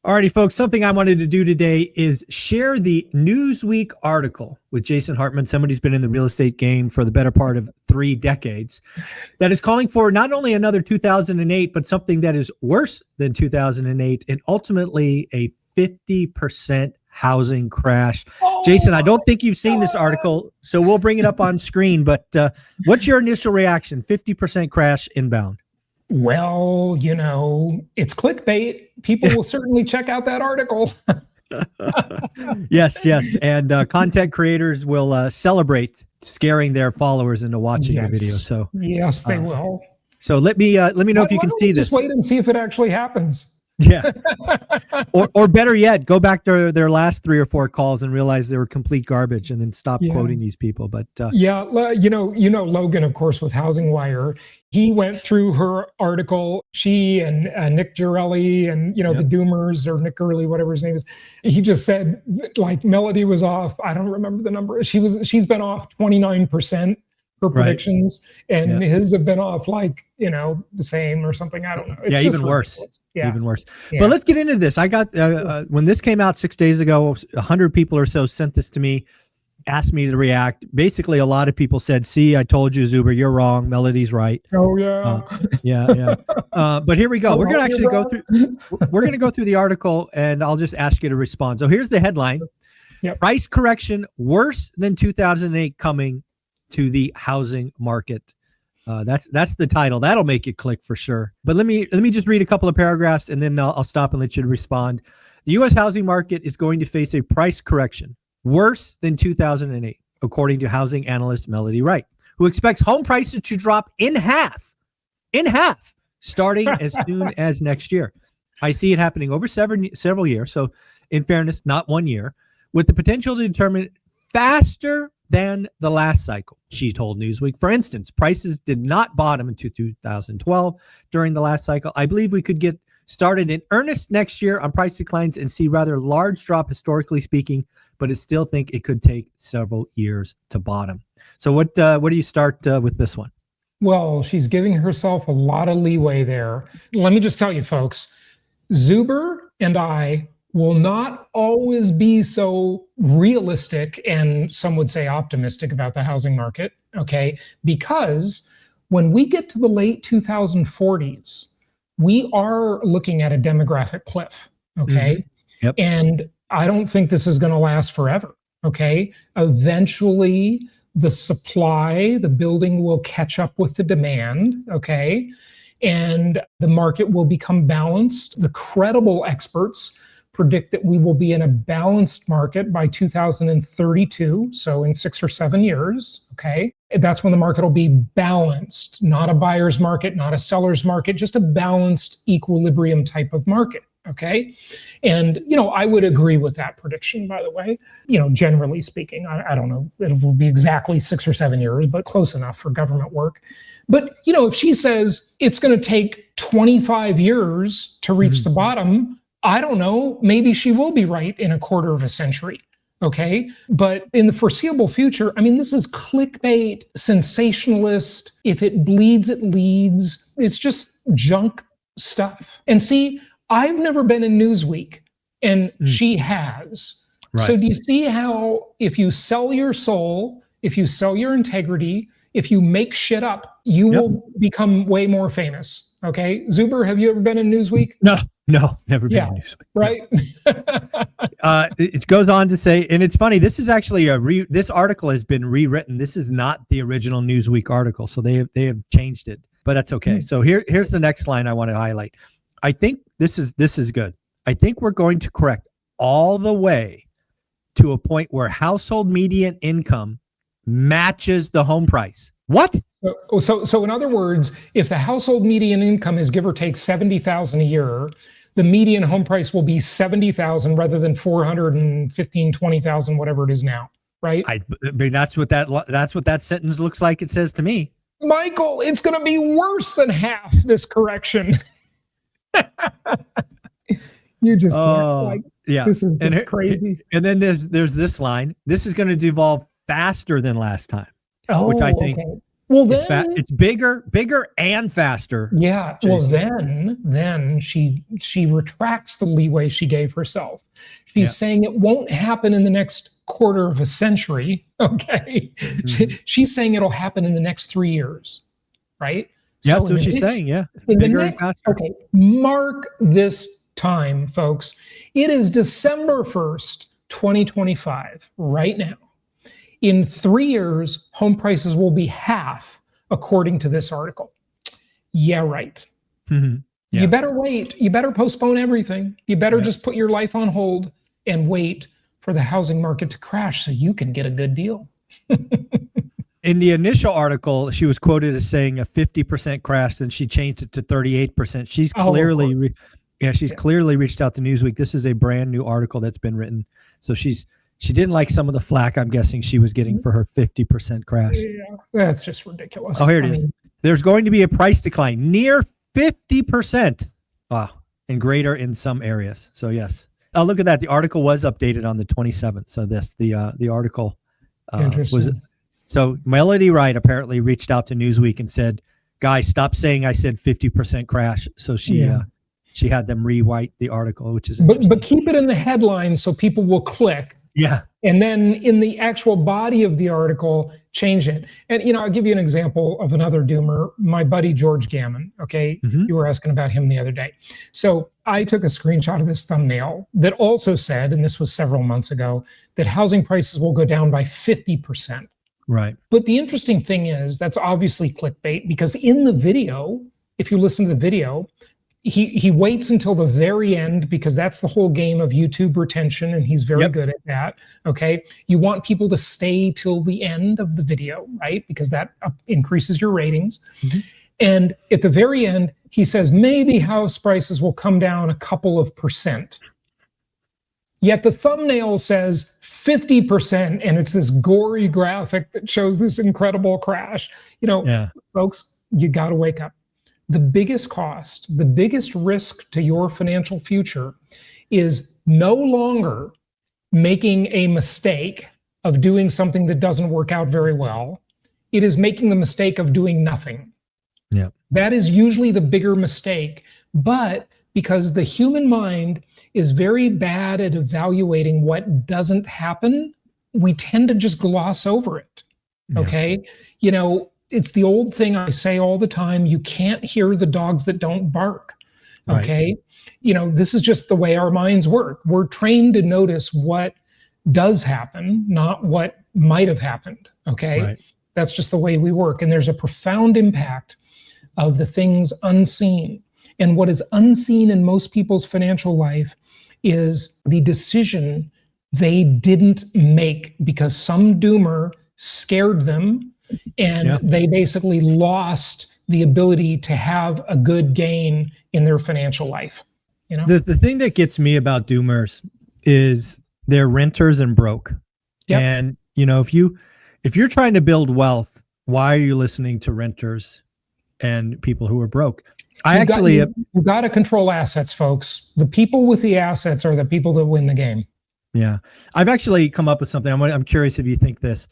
Alrighty, folks, something I wanted to do today is share the Newsweek article with Jason Hartman, somebody who's been in the real estate game for the better part of 3 decades, that is calling for not only another 2008, but something that is worse than 2008, and ultimately a 50% housing crash. Jason, I don't think you've seen this article, so we'll bring it up on screen, but what's your initial reaction? 50% crash inbound. Well, it's clickbait. People will certainly check out that article. Yes. And content creators will celebrate scaring their followers into watching the video. So yes, they will. So let me know if you can see this. Just wait and see if it actually happens. Yeah. or better yet, go back to their last 3 or 4 calls and realize they were complete garbage, and then stop quoting these people. But Logan, of course, with Housing Wire, he went through her article. She and Nick Girelli and the Doomers, or Nick Gurley, whatever his name is. He just said like Melody was off. I don't remember the number. She's been off 29%. Her predictions, and his have been off like, the same or something. I don't know. It's even worse. Even worse. But let's get into this. I got, when this came out 6 days ago, 100 people or so sent this to me, asked me to react. Basically, a lot of people said, see, I told you, Zuber, you're wrong. Melody's right. Oh, yeah. But here we go. We're going to actually we're going to go through the article, and I'll just ask you to respond. So here's the headline. Price correction worse than 2008 coming to the housing market. That's the title. That'll make you click for sure. But let me just read a couple of paragraphs, and then I'll stop and let you respond. The U.S. housing market is going to face a price correction worse than 2008, according to housing analyst Melody Wright, who expects home prices to drop in half, starting as soon as next year. I see it happening over several years. So in fairness, not 1 year, with the potential to determine faster than the last cycle, she told Newsweek. For instance, prices did not bottom into 2012 during the last cycle. I believe we could get started in earnest next year on price declines and see rather large drop historically speaking, but I still think it could take several years to bottom. So what do you start with this one? Well, she's giving herself a lot of leeway there. Let me just tell you, folks, Zuber and I will not always be so realistic and some would say optimistic about the housing market, okay? Because when we get to the late 2040s, we are looking at a demographic cliff, okay? Yep. And I don't think this is going to last forever, okay? Eventually, the supply, the building will catch up with the demand, okay? And the market will become balanced. The credible experts predict that we will be in a balanced market by 2032, so in 6 or 7 years, okay? That's when the market will be balanced, not a buyer's market, not a seller's market, just a balanced equilibrium type of market, okay? And, I would agree with that prediction, by the way, generally speaking. I don't know, it will be exactly 6 or 7 years, but close enough for government work. But, if she says it's going to take 25 years to reach the bottom, I don't know, maybe she will be right in a quarter of a century, okay? But in the foreseeable future, this is clickbait, sensationalist. If it bleeds, it leads. It's just junk stuff. And see, I've never been in Newsweek, and she has. Right. So do you see how if you sell your soul, if you sell your integrity, if you make shit up, you will become way more famous, okay? Zuber, have you ever been in Newsweek? No, never been in Newsweek. Right. It goes on to say, and it's funny, this is actually this article has been rewritten. This is not the original Newsweek article, so they have changed it, but that's okay. So here's the next line I want to highlight. I think this is good. I think we're going to correct all the way to a point where household median income matches the home price. What? So in other words, if the household median income is give or take $70,000 a year, the median home price will be $70,000 rather than $415,000, $20,000, whatever it is now, right? I mean, that's what that sentence looks like. It says to me, Michael, it's going to be worse than half this correction. You just can't. This is crazy. And then there's this line. This is going to devolve faster than last time, which I think Well, then it's bigger and faster. Yeah. Jason. Well, then she retracts the leeway she gave herself. She's saying it won't happen in the next quarter of a century. Okay. She's saying it'll happen in the next 3 years. Right. Yeah, that's what she's saying. Yeah. Bigger and faster. Okay. Mark this time, folks. It is December 1st, 2025, right now. In 3 years, home prices will be half, according to this article. Yeah, right. Yeah. You better wait. You better postpone everything. You better just put your life on hold and wait for the housing market to crash so you can get a good deal. In the initial article, she was quoted as saying a 50% crash, and she changed it to 38%. She's clearly, clearly reached out to Newsweek. This is a brand new article that's been written. So she didn't like some of the flack I'm guessing she was getting for her 50% crash. Yeah, that's just ridiculous. Oh, here it is. There's going to be a price decline near 50%. Wow. And greater in some areas. So yes. Oh, look at that. The article was updated on the 27th. So the article was. So Melody Wright apparently reached out to Newsweek and said, guys, stop saying I said 50% crash. So she had them rewrite the article, which is interesting. But keep it in the headline so people will click. Yeah. And then in the actual body of the article, change it. And, I'll give you an example of another doomer, my buddy, George Gammon. Okay. You were asking about him the other day. So I took a screenshot of this thumbnail that also said, and this was several months ago, that housing prices will go down by 50%. Right. But the interesting thing is that's obviously clickbait, because in the video, if you listen to the video, he waits until the very end, because that's the whole game of YouTube retention, and he's very good at that. Okay. You want people to stay till the end of the video, right? Because that increases your ratings. And at the very end, he says, maybe house prices will come down a couple of percent. Yet the thumbnail says 50%, and it's this gory graphic that shows this incredible crash. Folks, you got to wake up. The biggest cost, the biggest risk to your financial future is no longer making a mistake of doing something that doesn't work out very well. It is making the mistake of doing nothing. Yeah. That is usually the bigger mistake. But because the human mind is very bad at evaluating what doesn't happen, we tend to just gloss over it. Okay. It's the old thing I say all the time. You can't hear the dogs that don't bark. Okay. Right. This is just the way our minds work. We're trained to notice what does happen, not what might have happened. Okay. Right. That's just the way we work. And there's a profound impact of the things unseen. And what is unseen in most people's financial life is the decision they didn't make because some doomer scared them, and they basically lost the ability to have a good gain in their financial life. The thing that gets me about doomers is they're renters and broke. Yep. And if you're trying to build wealth, why are you listening to renters and people who are broke? You got to control assets, folks. The people with the assets are the people that win the game. Yeah. I've actually come up with something. I'm curious if you think this.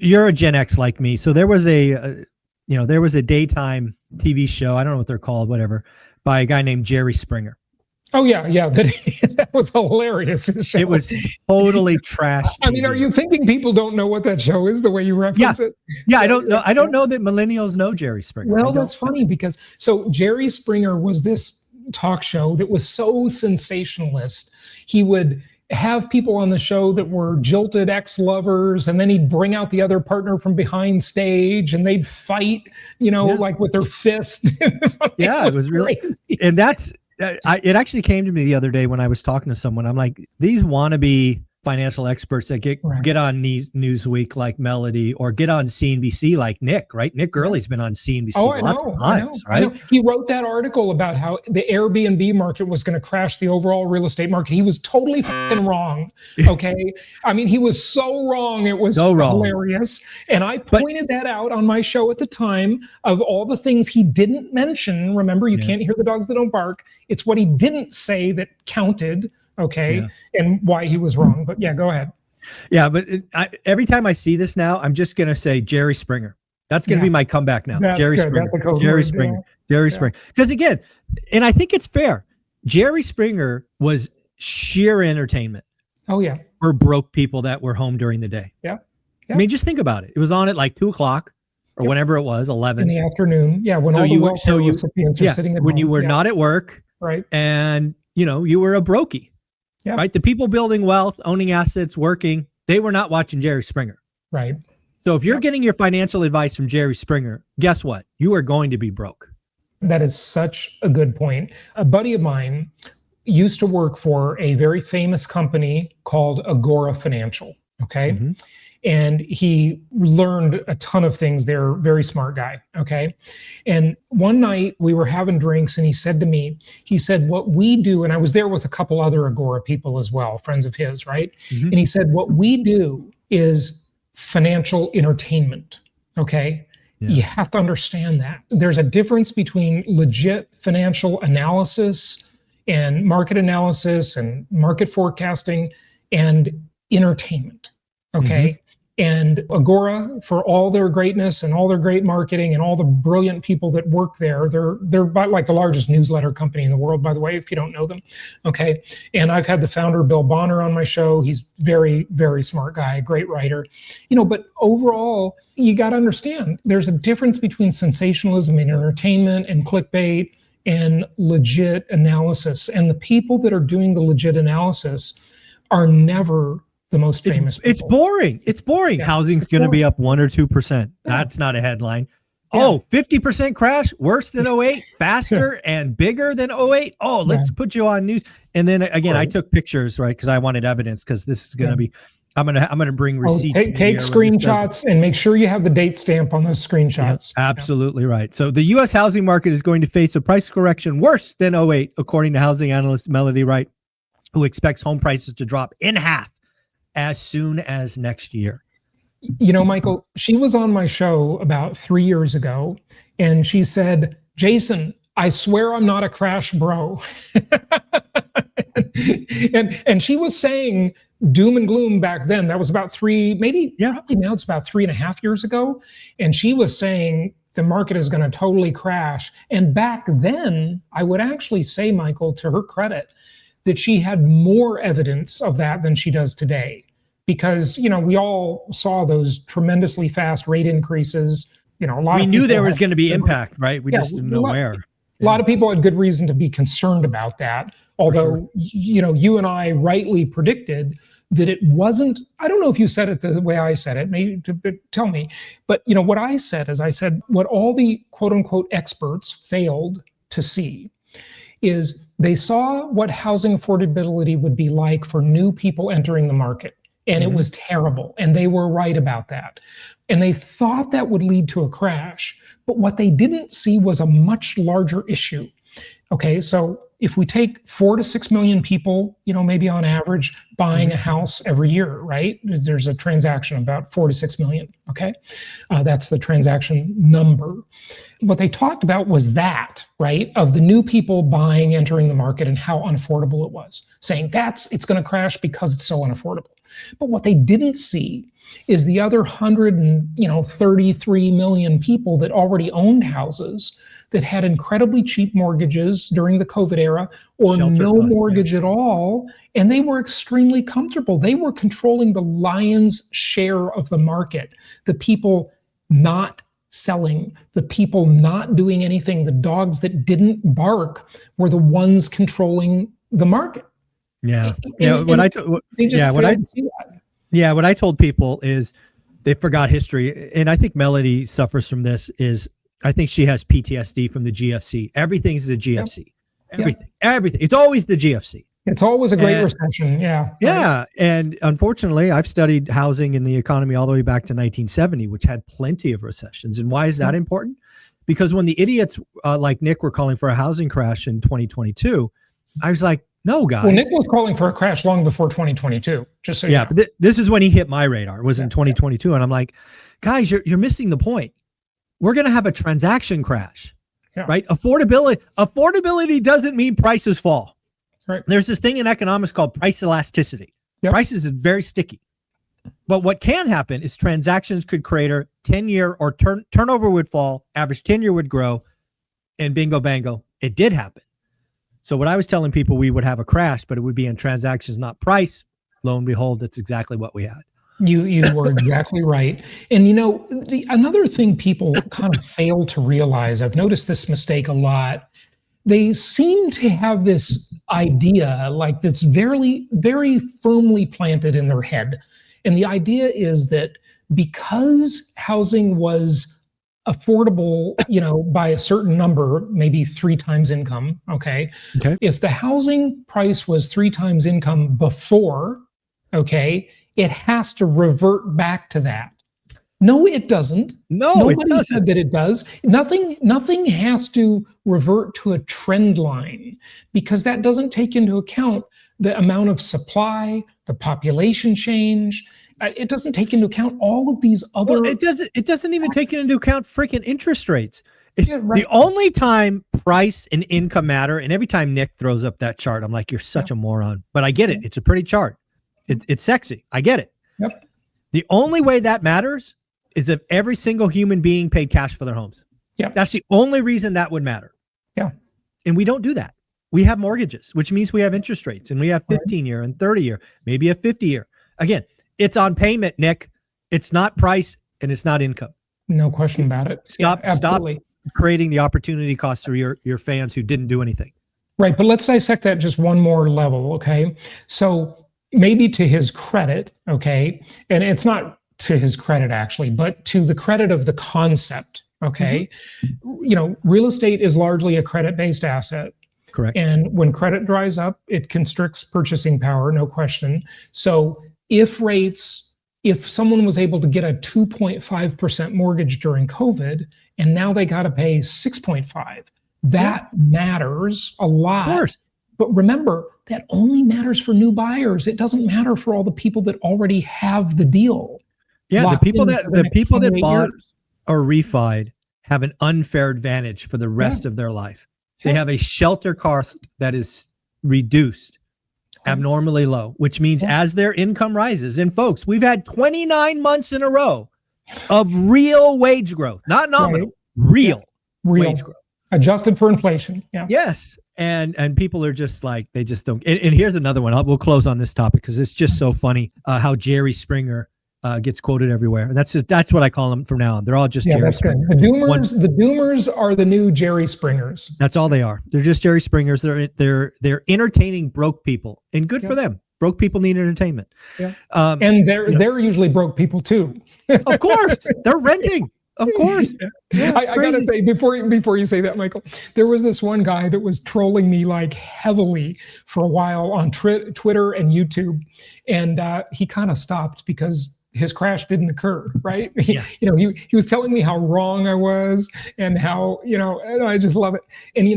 You're a Gen X like me. So there was a daytime TV show, I don't know what they're called, whatever, by a guy named Jerry Springer. Oh, yeah. That was hilarious. It was totally trash. I mean, are you thinking people don't know what that show is the way you reference it? Yeah, I don't know. I don't know that millennials know Jerry Springer. Well, that's funny because Jerry Springer was this talk show that was so sensationalist. He would have people on the show that were jilted ex-lovers, and then he'd bring out the other partner from behind stage and they'd fight, like with their fist. It was really, and that's, it actually came to me the other day when I was talking to someone. I'm like, these wannabe financial experts that get on Newsweek like Melody, or get on CNBC like Nick, right? Nick Gurley's been on CNBC lots of times, right? He wrote that article about how the Airbnb market was going to crash the overall real estate market. He was totally fucking wrong. Okay. I mean, he was so wrong. It was so hilarious. And I pointed that out on my show at the time of all the things he didn't mention. Remember, you can't hear the dogs that don't bark. It's what he didn't say that counted. Okay. Yeah. And why he was wrong. But go ahead. Yeah. But every time I see this now, I'm just going to say Jerry Springer. That's going to be my comeback now. That's Jerry good. Springer. That's a code Jerry word. Springer. Jerry Springer. Because again, and I think it's fair, Jerry Springer was sheer entertainment. Oh, yeah. For broke people that were home during the day. Yeah. I mean, just think about it. It was on at like 2:00 or whenever it was, 11 in the afternoon. Yeah. When all the welfare recipients are sitting at when home. you were not at work. Right. And, you were a brokey. Yeah. Right. The people building wealth, owning assets, working, they were not watching Jerry Springer. Right. So if you're getting your financial advice from Jerry Springer, guess what? You are going to be broke. That is such a good point. A buddy of mine used to work for a very famous company called Agora Financial. Okay. Mm-hmm. And he learned a ton of things there. Very smart guy. Okay. And one night we were having drinks and he said to me, what we do, and I was there with a couple other Agora people as well, friends of his, right? Mm-hmm. And he said, what we do is financial entertainment. Okay. Yeah. You have to understand that. There's a difference between legit financial analysis and market analysis and market forecasting and entertainment. Okay. Mm-hmm. And Agora, for all their greatness and all their great marketing and all the brilliant people that work there, they're about like the largest newsletter company in the world, by the way, if you don't know them. Okay. And I've had the founder, Bill Bonner, on my show. He's very, very smart guy, great writer. But overall, you got to understand there's a difference between sensationalism and entertainment and clickbait and legit analysis. And the people that are doing the legit analysis are never the most famous people. It's boring. It's boring. Yeah. Housing's going to be up 1 or 2%. Yeah. That's not a headline. Yeah. 50% crash, worse than 08, faster and bigger than 08. Oh, let's put you on news. And then again, I took pictures, right? Because I wanted evidence, because this is going to be, I'm gonna bring receipts. Take screenshots and make sure you have the date stamp on those screenshots. Yeah, absolutely right. So the U.S. housing market is going to face a price correction worse than 08, according to housing analyst Melody Wright, who expects home prices to drop in half as soon as next year. Michael, she was on my show about 3 years ago, and she said, Jason, I swear I'm not a crash bro. and she was saying doom and gloom back then. That was about probably now it's about 3.5 years ago. And she was saying the market is going to totally crash. And back then, I would actually say, Michael, to her credit, that she had more evidence of that than she does today. Because, we all saw those tremendously fast rate increases. We knew there was going to be impact, right? We just didn't know where. A lot of people had good reason to be concerned about that. Although, you and I rightly predicted that it wasn't, I don't know if you said it the way I said it, maybe tell me. But, what I said is what all the quote unquote experts failed to see is they saw what housing affordability would be like for new people entering the market. And it was terrible. And they were right about that. And they thought that would lead to a crash. But what they didn't see was a much larger issue. Okay, so if we take 4 to 6 million people, maybe on average, buying a house every year, right? There's a transaction about 4 to 6 million, okay? That's the transaction number. What they talked about was that, right? Of the new people buying, entering the market, and how unaffordable it was. Saying it's gonna crash because it's so unaffordable. But what they didn't see is the other 133 million people that already owned houses that had incredibly cheap mortgages during the COVID era, or no mortgage at all, and they were extremely comfortable. They were controlling the lion's share of the market. The people not selling, the people not doing anything, the dogs that didn't bark were the ones controlling the market. Yeah. What I told people is they forgot history. And I think Melody suffers from this is I think she has PTSD from the GFC. Everything's the GFC. Yep. Everything. It's always the GFC. It's always a great recession. Yeah. Yeah. Right. And unfortunately, I've studied housing and the economy all the way back to 1970, which had plenty of recessions. And why is that important? Because when the idiots like Nick were calling for a housing crash in 2022, I was like, no, guys. Well, Nick was calling for a crash long before 2022. Just so you know. But this is when he hit my radar. It was in 2022. And I'm like, guys, you're missing the point. We're going to have a transaction crash, right? Affordability doesn't mean prices fall. Right. There's this thing in economics called price elasticity. Yep. Prices is very sticky. But what can happen is transactions could crater, 10-year or turnover would fall, average tenure would grow, and bingo bango, it did happen. So what I was telling people, we would have a crash, but it would be in transactions, not price. Lo and behold, that's exactly what we had. You were exactly right. And another thing people kind of fail to realize, I've noticed this mistake a lot. They seem to have this idea like that's very, very firmly planted in their head. And the idea is that because housing was affordable, by a certain number, maybe 3 times income. Okay. If the housing price was 3 times income before, it has to revert back to that. No, it doesn't. Nobody said that it does. Nothing has to revert to a trend line, because that doesn't take into account the amount of supply, the population change. It doesn't take into account all of these other. Well, it doesn't even take into account freaking interest rates. The only time price and income matter, and every time Nick throws up that chart, I'm like, you're such a moron. But I get it. It's a pretty chart. It's sexy. I get it. Yep. The only way that matters is if every single human being paid cash for their homes. Yeah. That's the only reason that would matter. Yeah. And we don't do that. We have mortgages, which means we have interest rates, and we have 15-year and 30-year, maybe a 50-year. Again, it's on payment, Nick. It's not price, and it's not income. No question about it. Stop creating the opportunity costs for your fans who didn't do anything. Right. But let's dissect that just one more level. Okay. So maybe to his credit, and it's not to his credit actually, but to the credit of the concept. Real estate is largely a credit-based asset. Correct. And when credit dries up, it constricts purchasing power, no question. So if someone was able to get a 2.5% mortgage during COVID, and now they got to pay 6.5, that matters a lot. Of course. But remember, that only matters for new buyers. It doesn't matter for all the people that already have the deal. Yeah, the people that bought years. or refied have an unfair advantage for the rest of their life. They have a shelter cost that is reduced, abnormally low, which means as their income rises, and folks, we've had 29 months in a row of real wage growth, not nominal, real wage growth. Adjusted for inflation. Yeah. Yes. And people are just like, they just don't. And here's another one. We'll close on this topic because it's just so funny how Jerry Springer gets quoted everywhere. That's what I call them from now on. They're all just Jerry Springer. The doomers are the new Jerry Springers. That's all they are. They're just Jerry Springers. They're entertaining broke people, and good for them. Broke people need entertainment. Yeah. And they're usually broke people too. Of course, they're renting. Of course. Yeah, I gotta say, before you say that, Michael, there was this one guy that was trolling me like heavily for a while on Twitter and YouTube, and he kind of stopped because his crash didn't occur, right? Yeah. He was telling me how wrong I was and how, and I just love it. And,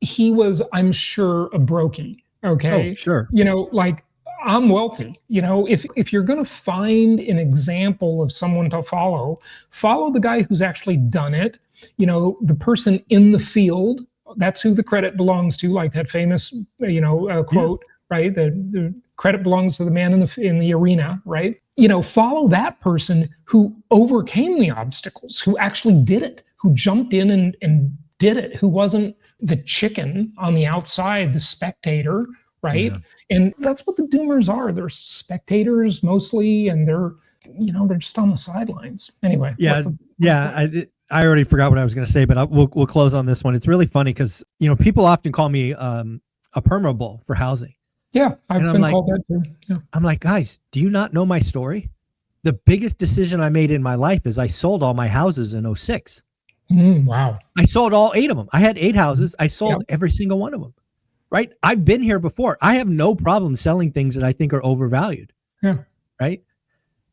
he was, I'm sure, a brokey. Okay. Oh, sure. Like, I'm wealthy. If you're going to find an example of someone to follow the guy who's actually done it. The person in the field, that's who the credit belongs to, like that famous, quote, right? The credit belongs to the man in the arena, right? Follow that person who overcame the obstacles, who actually did it, who jumped in and did it, who wasn't the chicken on the outside, the spectator, right? Yeah. And that's what the doomers are. They're spectators mostly, and they're just on the sidelines. Anyway. Yeah. I already forgot what I was going to say, but we'll close on this one. It's really funny because, people often call me a perma bull for housing. Yeah. I've been called that too. Yeah. I'm like, guys, do you not know my story? The biggest decision I made in my life is I sold all my houses in 2006. Wow. I sold all 8 of them. I had 8 houses. I sold every single one of them. Right. I've been here before. I have no problem selling things that I think are overvalued. Yeah. Right.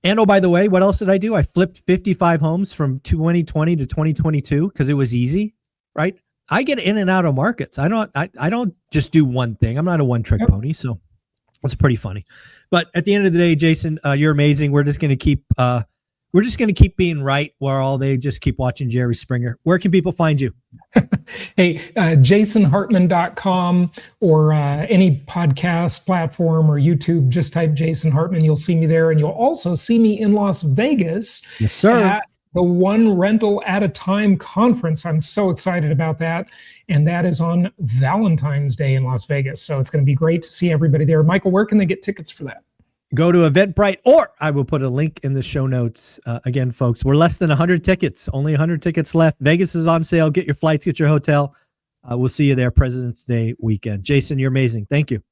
And by the way, what else did I do? I flipped 55 homes from 2020 to 2022 because it was easy. Right. I get in and out of markets. I don't just do one thing. I'm not a one-trick pony. So it's pretty funny. But at the end of the day, Jason, you're amazing. We're just going to keep we're just going to keep being right while they just keep watching Jerry Springer. Where can people find you? Hey, jasonhartman.com or any podcast platform or YouTube, just type Jason Hartman. You'll see me there. And you'll also see me in Las Vegas. Yes, sir. At the One Rental at a Time conference. I'm so excited about that. And that is on Valentine's Day in Las Vegas. So it's going to be great to see everybody there. Michael, where can they get tickets for that? Go to Eventbrite, or I will put a link in the show notes. Again, folks, we're less than 100 tickets, only 100 tickets left. Vegas is on sale. Get your flights, get your hotel. We'll see you there President's Day weekend. Jason, you're amazing. Thank you.